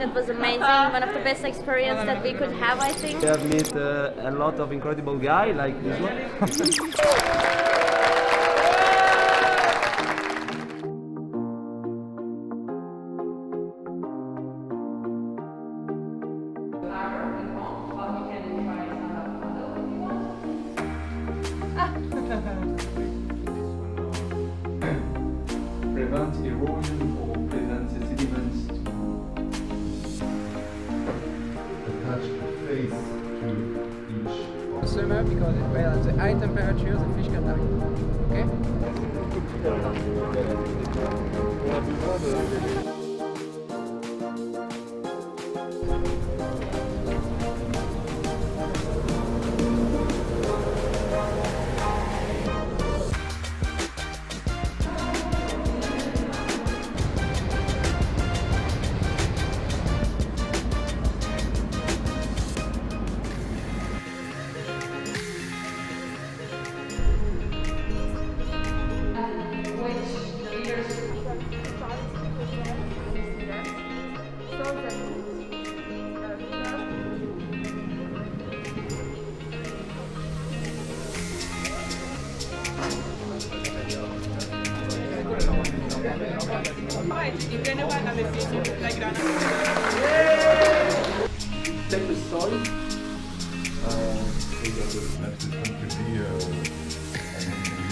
It was amazing, one of the best experiences that we could have, I think. We have met a lot of incredible guys like this one. Prevent erosion or prevent the sediments to attach the face to each. Summer, because it's at the high temperature the fish can die. Okay? Take the soil. That is going to be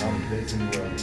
one place in the world.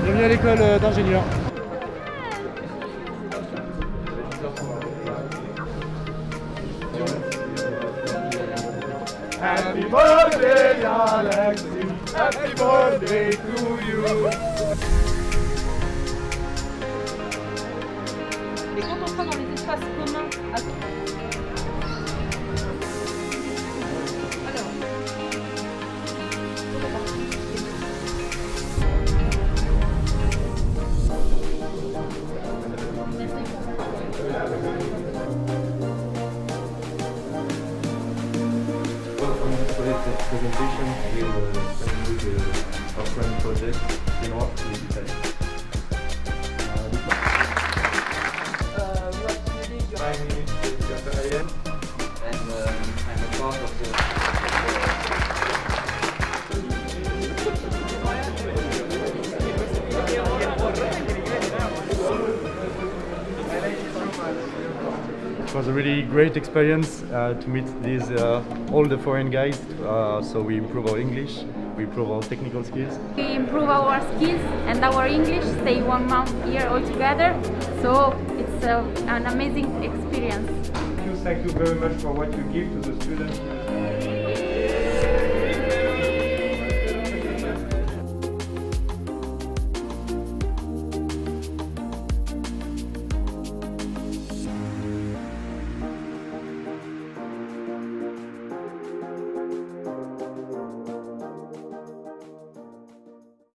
Bienvenue à l'école d'ingénieur. Happy birthday, Alexis! Happy birthday to you! Et quand on sera dans les espaces communs, Presentation, we will start with our friend project, mois, ESITC. My name is and I'm a part of the... It was a really great experience to meet these all the foreign guys. So we improve our English, we improve our technical skills. we improve our skills and our English, stay 1 month here all together. So it's an amazing experience. Thank you very much for what you give to the students.